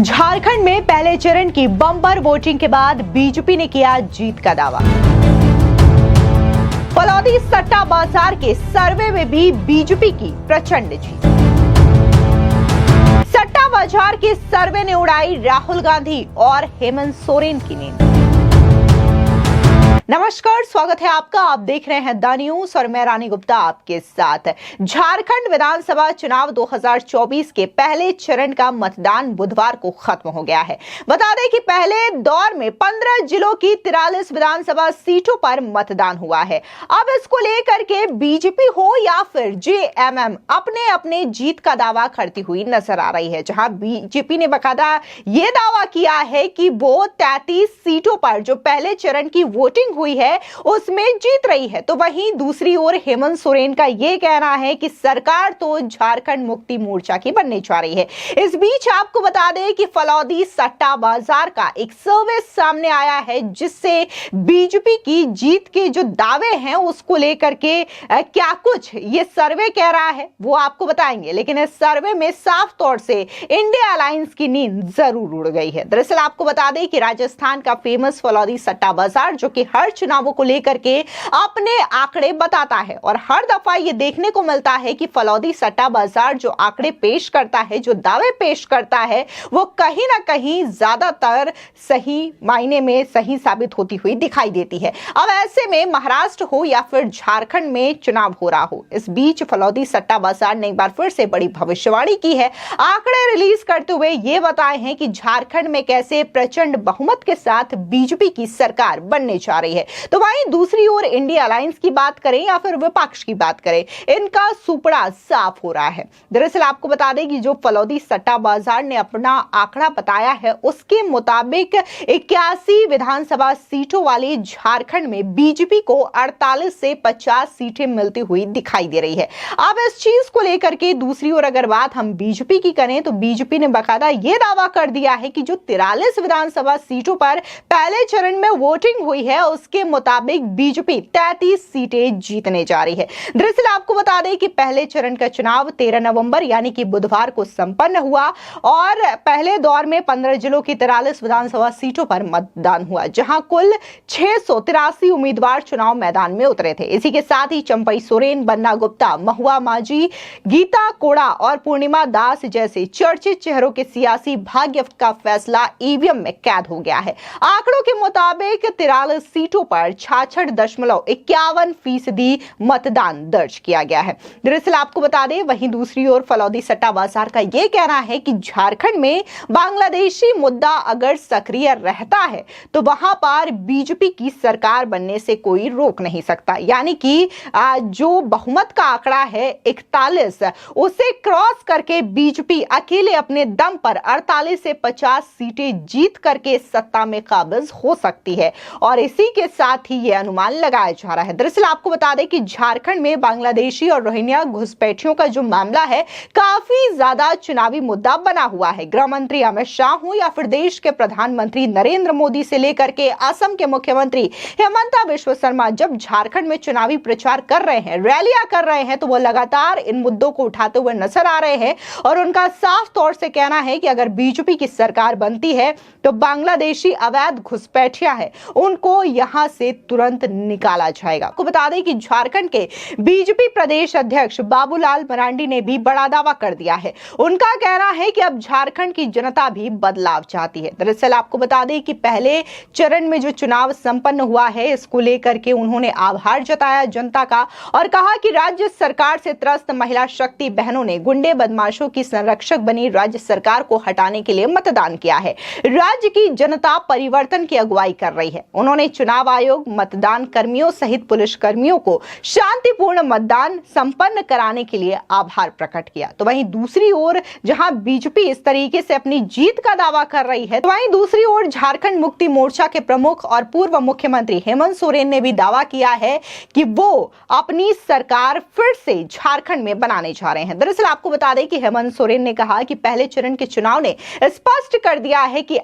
झारखंड में पहले चरण की बम्पर वोटिंग के बाद बीजेपी ने किया जीत का दावा। फलौदी सट्टा बाजार के सर्वे में भी बीजेपी की प्रचंड जीत। सट्टा बाजार के सर्वे ने उड़ाई राहुल गांधी और हेमंत सोरेन की नींद। नमस्कार, स्वागत है आपका। आप देख रहे हैं द न्यूज और मैं रानी गुप्ता आपके साथ। झारखंड विधानसभा चुनाव 2024 के पहले चरण का मतदान बुधवार को खत्म हो गया है। बता दें कि पहले दौर में 15 जिलों की 43 विधानसभा सीटों पर मतदान हुआ है। अब इसको लेकर के बीजेपी हो या फिर जेएमएम अपने अपने जीत का दावा करती हुई नजर आ रही है। जहां बीजेपी ने बकायदा ये दावा किया है कि वो 33 सीटों पर जो पहले चरण की वोटिंग हुई है उसमें जीत रही है, तो वहीं दूसरी ओर हेमंत सोरेन का यह कहना है कि सरकार तो झारखंड मुक्ति मोर्चा की बनने जा रही है। इस बीच आपको बता दें कि फलौदी सट्टा बाजार का एक सर्वे सामने आया है जिससे बीजेपी की जीत के जो दावे हैं उसको लेकर के क्या कुछ ये सर्वे कह रहा है वो आपको बताएंगे। लेकिन इस सर्वे में साफ तौर से इंडिया अलायंस की नींद जरूर उड़ गई है। दरअसल आपको बता दें कि राजस्थान का फेमस फलौदी सट्टा बाजार जो कि हर चुनावों को लेकर के अपने आंकड़े बताता है और हर दफा ये देखने को मिलता है कि फलौदी सट्टा बाजार जो आंकड़े पेश करता है, जो दावे पेश करता है, वो कहीं ना कहीं ज्यादातर सही मायने में सही साबित होती हुई दिखाई देती है। अब ऐसे में महाराष्ट्र हो या फिर झारखंड में चुनाव हो रहा हो, इस बीच फलौदी सट्टा बाजार ने एक बार फिर से बड़ी भविष्यवाणी की है। आंकड़े रिलीज करते हुए ये बताए हैं कि झारखंड में कैसे प्रचंड बहुमत के साथ बीजेपी की सरकार बनने जा रही है। तो वहीं दूसरी ओर इंडिया अलायंस की बात करें या फिर विपक्ष की बात करें, इनका सुपड़ा साफ हो रहा है। दरअसल आपको बता दें कि जो फलौदी सट्टा बाजार ने अपना आंकड़ा बताया है उसके मुताबिक 81 विधानसभा सीटों वाले झारखंड में बीजेपी को 48 से 50 सीटें मिलती हुई दिखाई दे रही है। अब इस चीज को लेकर के दूसरी ओर अगर बात हम बीजेपी की करें तो बीजेपी ने बकायदा यह दावा कर दिया है कि जो 43 विधानसभा सीटों पर पहले चरण में वोटिंग हुई है उसके मुताबिक बीजेपी 33 सीटें जीतने जा रही है। दरअसल आपको बता दें कि पहले चरण का चुनाव 13 नवंबर यानी कि बुधवार को संपन्न हुआ और पहले दौर में 15 जिलों की 43 विधानसभा सीटों पर मतदान हुआ, जहां कुल 683 उम्मीदवार चुनाव मैदान में उतरे थे। इसी के साथ ही चंपई सोरेन, बन्ना गुप्ता, महुआ माझी, गीता कोड़ा और पूर्णिमा दास जैसे चर्चित चेहरों के सियासी भाग्य का फैसला ईवीएम में कैद हो गया है। आंकड़ों के मुताबिक 43 सीटों पर 66.51% मतदान दर्ज किया गया है। दरअसल आपको बता दें वहीं दूसरी ओर फलौदी सट्टा बाजार का यह कहना है कि झारखंड में बांग्लादेशी मुद्दा अगर सक्रिय रहता है तो वहां पर बीजेपी की सरकार बनने से कोई रोक नहीं सकता। यानी कि जो बहुमत का आंकड़ा है 41, उसे क्रॉस करके बीजेपी अकेले अपने दम पर 48 से 50 सीटें जीत करके सत्ता में काबिज हो सकती है और इसी के साथ ही यह अनुमान लगाया जा रहा है। दरअसल आपको बता दें कि झारखंड में बांग्लादेशी और रोहिंग्या घुसपैठियों का जो मामला है काफी ज्यादा चुनावी मुद्दा बना हुआ है। गृह मंत्री अमित शाह हो या फिर देश के प्रधानमंत्री नरेंद्र मोदी से लेकर के असम के मुख्यमंत्री हेमंत बिश्व शर्मा जब झारखंड में चुनावी प्रचार कर रहे हैं, रैलियां कर रहे हैं, तो वो लगातार इन मुद्दों को उठाते हुए नजर आ रहे हैं और उनका साफ तौर से कहना है कि अगर बीजेपी की सरकार बनती है तो बांग्लादेशी अवैध घुसपैठियां हैं उनको यहां से तुरंत निकाला जाएगा। आपको बता दें कि झारखंड के बीजेपी प्रदेश अध्यक्ष बाबूलाल मरांडी ने भी बड़ा दावा कर दिया है। उनका कहना है कि अब झारखंड की जनता भी बदलाव चाहती है। दरअसल आपको बता दें कि पहले चरण में जो चुनाव संपन्न हुआ है इसको लेकर के उन्होंने आभार जताया जनता का और कहा कि राज्य सरकार से त्रस्त महिला शक्ति बहनों ने गुंडे बदमाशों की संरक्षक बनी राज्य सरकार को हटाने के लिए मतदान किया है। राज्य की जनता परिवर्तन की अगुवाई कर रही है। उन्होंने चुनाव आयोग, मतदान कर्मियों सहित पुलिस कर्मियों को शांतिपूर्ण मतदान संपन्न कराने के लिए आभार प्रकट किया। तो वहीं दूसरी ओर जहां बीजेपी इस तरीके से अपनी जीत का दावा कर रही है, तो वहीं दूसरी ओर झारखंड मुक्ति मोर्चा के प्रमुख और पूर्व मुख्यमंत्री हेमंत सोरेन ने भी दावा किया है कि वो अपनी सरकार फिर से झारखंड में बनाने जा रहे हैं। दरअसल आपको बता दें कि हेमंत सोरेन ने कहा कि पहले चरण के चुनाव ने स्पष्ट कर दिया है कि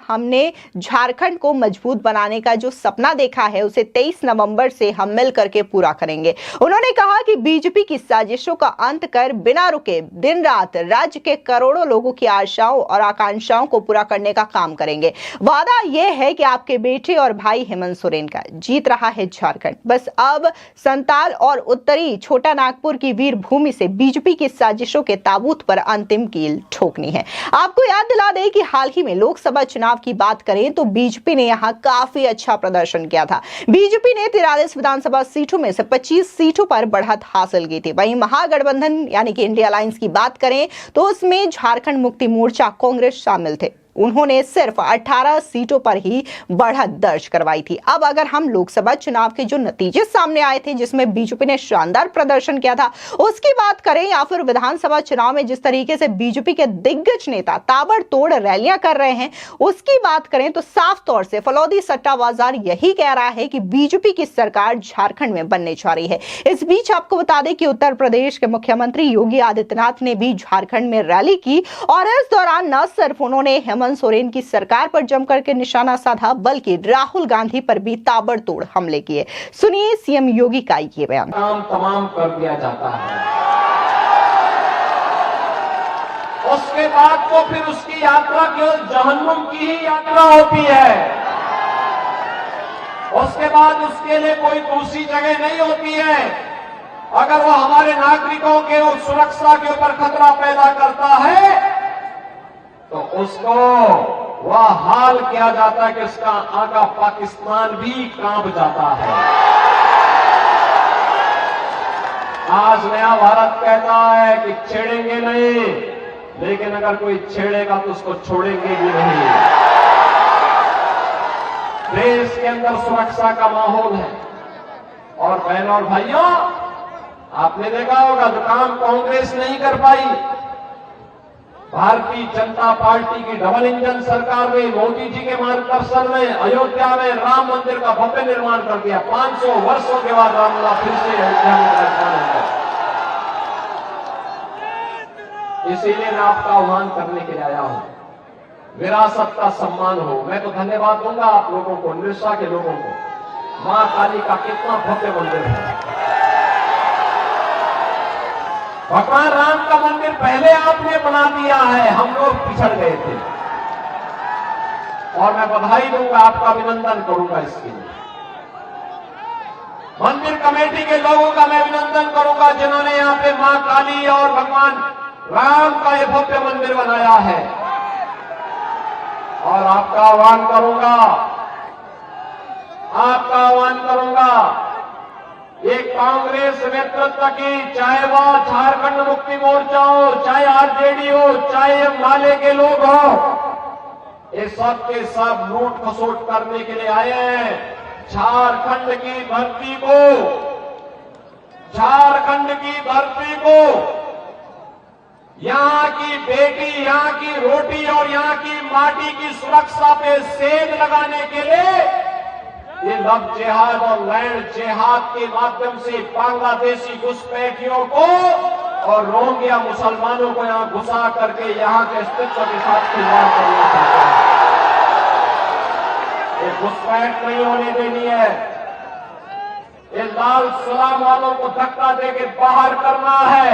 हमने झारखंड को मजबूत बनाने का जो सपना देखा है उसे 23 नवंबर से हम मिल करके पूरा करेंगे। उन्होंने कहा कि बीजेपी की साजिशों का अंत कर बिना रुके दिन रात राज्य के करोड़ों लोगों की आशाओं और आकांक्षाओं को पूरा करने का काम करेंगे। वादा यह है कि आपके बेटे और भाई हेमंत सोरेन का जीत रहा है झारखंड। बस अब संताल और उत्तरी छोटा नागपुर की वीर भूमि से बीजेपी की साजिशों के ताबूत पर अंतिम कील ठोकनी है। आपको याद दिला दें कि हाल ही में लोकसभा चुनाव की बात करें तो बीजेपी ने यहां काफी अच्छा प्रदर्शन किया था। बीजेपी ने 43 विधानसभा सीटों में से 25 सीटों पर बढ़त हासिल की थी। वहीं महागठबंधन यानी कि इंडिया अलायंस की बात करें तो उसमें झारखंड मुक्ति मोर्चा, कांग्रेस शामिल थे। उन्होंने सिर्फ 18 सीटों पर ही बढ़त दर्ज करवाई थी। अब अगर हम लोकसभा चुनाव के जो नतीजे सामने आए थे जिसमें बीजेपी ने शानदार प्रदर्शन किया था उसकी बात करें या फिर विधानसभा चुनाव में जिस तरीके से बीजेपी के दिग्गज नेता ताबड़तोड़ रैलियां कर रहे हैं उसकी बात करें तो साफ तौर से फलौदी सट्टा बाजार यही कह रहा है कि बीजेपी की सरकार झारखंड में बनने जा रही है। इस बीच आपको बता दें कि उत्तर प्रदेश के मुख्यमंत्री योगी आदित्यनाथ ने भी झारखंड में रैली की और इस दौरान न सिर्फ उन्होंने हेमंत सोरेन की सरकार पर जमकर के निशाना साधा बल्कि राहुल गांधी पर भी ताबड़तोड़ हमले किए। सुनिए सीएम योगी का ये बयान। तमाम कर दिया जाता है, उसके बाद तो फिर उसकी यात्रा केवल जहन्नुम की ही यात्रा होती है। उसके बाद उसके लिए कोई दूसरी जगह नहीं होती है। अगर वो हमारे नागरिकों के सुरक्षा के ऊपर खतरा पैदा करता है तो उसको वह हाल किया जाता है कि उसका आका पाकिस्तान भी कांप जाता है। आज नया भारत कहता है कि छेड़ेंगे नहीं, लेकिन अगर कोई छेड़ेगा तो उसको छोड़ेंगे भी नहीं। देश के अंदर सुरक्षा का माहौल है। और बहनों और भाइयों, आपने देखा होगा जो काम कांग्रेस नहीं कर पाई, भारतीय जनता पार्टी की डबल इंजन सरकार ने मोदी जी के मार्गदर्शन में अयोध्या में राम मंदिर का भव्य निर्माण कर दिया। 500 वर्षों के बाद रामलला फिर से अयोध्या में निर्माण होगा। इसीलिए मैं आपका आह्वान करने के लिए आया हूं, विरासत का सम्मान हो। मैं तो धन्यवाद दूंगा आप लोगों को, निरसा के लोगों को। मां काली का कितना भव्य मंदिर है। भगवान राम का मंदिर पहले आपने बना दिया है, हम लोग पिछड़ गए थे। और मैं बधाई दूंगा, आपका अभिनंदन करूंगा इसके लिए। मंदिर कमेटी के लोगों का मैं अभिनंदन करूंगा जिन्होंने यहां पे मां काली और भगवान राम का ये भव्य मंदिर बनाया है। और आपका आह्वान करूंगा ये कांग्रेस नेतृत्व की, चाहे वह झारखंड मुक्ति मोर्चा हो, चाहे आरजेडी हो, चाहे माले के लोग हो, ये सब के सब लूट खसोट करने के लिए आए हैं। झारखंड की धरती को, यहां की बेटी, यहां की रोटी और यहां की माटी की सुरक्षा पे सेंध लगाने के लिए ये लव जिहाद और लैंड जिहाद के माध्यम से बांग्लादेशी घुसपैठियों को और रोहिंग्या मुसलमानों को यहां घुसा करके यहां के अस्तित्व के साथ खिलवाड़ करना चाहते हैं। ये घुसपैठ नहीं होने देनी है। ये लाल सलाम वालों को धक्का देके बाहर करना है।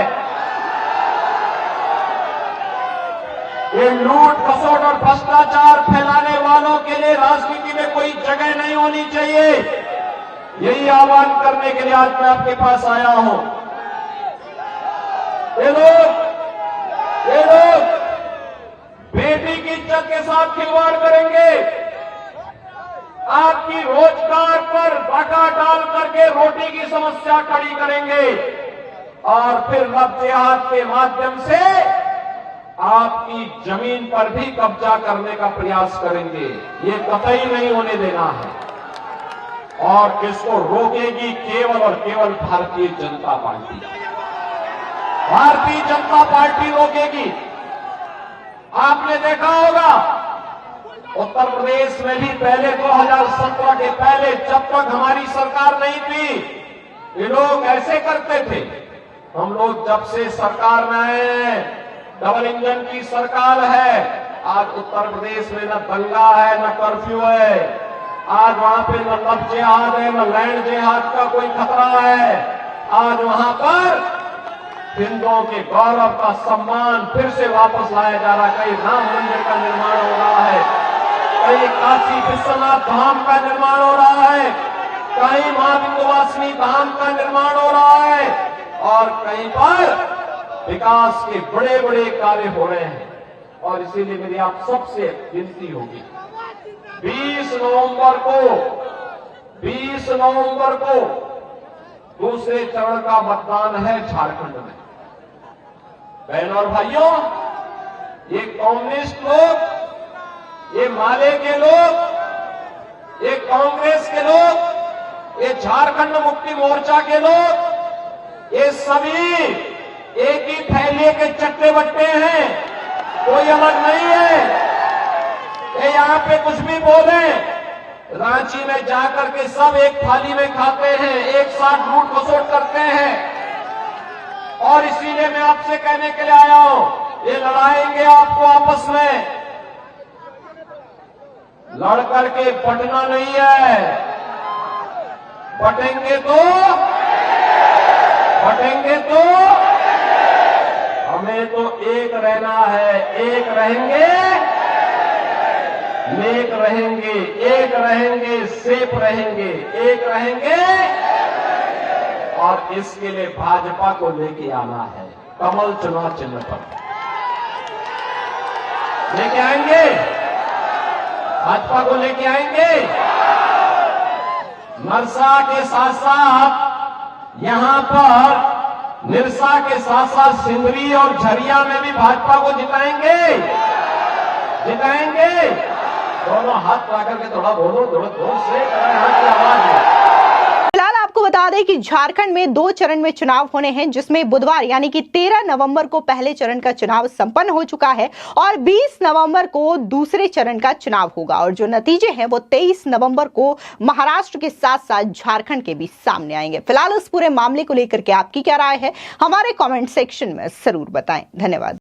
ये लूट खसोट और भ्रष्टाचार फैलाने वालों के लिए राजनीति में कोई जगह नहीं होनी चाहिए। यही आह्वान करने के लिए आज मैं आपके पास आया हूं। ये लोग बेटी की इज्जत के साथ खिलवाड़ करेंगे। आपकी रोजगार पर डाका डाल करके रोटी की समस्या खड़ी करेंगे और फिर लव जिहाद के माध्यम से आपकी जमीन पर भी कब्जा करने का प्रयास करेंगे। ये कतई नहीं होने देना है। और इसको रोकेगी केवल और केवल भारतीय जनता पार्टी। भारतीय जनता पार्टी रोकेगी। आपने देखा होगा उत्तर प्रदेश में भी पहले 2017 के पहले, जब तक हमारी सरकार नहीं थी, ये लोग ऐसे करते थे। हम लोग जब से सरकार में आए, डबल इंजन की सरकार है, आज उत्तर प्रदेश में न दंगा है न कर्फ्यू है। आज वहां पे न लव जिहाद है, न लैंड जिहाद का कोई खतरा है। आज वहां पर हिंदुओं के गौरव का सम्मान फिर से वापस लाया जा रहा है। कहीं राम मंदिर का निर्माण हो रहा है, कहीं काशी विश्वनाथ धाम का निर्माण हो रहा है, कहीं मां विंध्यवासिनी धाम का निर्माण हो रहा है, और कहीं पर विकास के बड़े बड़े कार्य हो रहे हैं। और इसीलिए मेरी आप सबसे विनती होगी, 20 नवंबर को दूसरे चरण का मतदान है झारखंड में। बहनों और भाइयों, ये कम्युनिस्ट लोग, ये माले के लोग, ये कांग्रेस के लोग, ये झारखंड मुक्ति मोर्चा के लोग, ये सभी एक ही थैले के चट्टे बट्टे हैं, कोई अलग नहीं है। ये यहां पे कुछ भी बोले, रांची में जाकर के सब एक थाली में खाते हैं, एक साथ लूट खसोट करते हैं। और इसीलिए मैं आपसे कहने के लिए आया हूं, ये लड़ाएंगे आपको आपस में, लड़ करके बंटना नहीं है। बटेंगे तो हमें तो एक रहना है, एक रहेंगे, नेक रहेंगे, एक रहेंगे, सेफ रहेंगे, एक रहेंगे। और इसके लिए भाजपा को लेके आना है, कमल चुनाव चिन्ह पर लेके आएंगे, भाजपा को लेके आएंगे। नरसा के साथ साथ यहां पर निरसा के साथ साथ सिंदरी और झरिया में भी भाजपा को जिताएंगे। दोनों हाथ ला करके थोड़ा बोलो, थोड़ा जोर से हाथ की आवाज। फिलहाल आपको बता दें कि झारखंड में 2 चरण में चुनाव होने हैं, जिसमें बुधवार यानी कि 13 नवंबर को पहले चरण का चुनाव संपन्न हो चुका है और 20 नवंबर को दूसरे चरण का चुनाव होगा। और जो नतीजे हैं वो 23 नवंबर को महाराष्ट्र के साथ साथ झारखंड के भी सामने आएंगे। फिलहाल इस पूरे मामले को लेकर के आपकी क्या राय है, हमारे कमेंट सेक्शन में जरूर बताएं। धन्यवाद।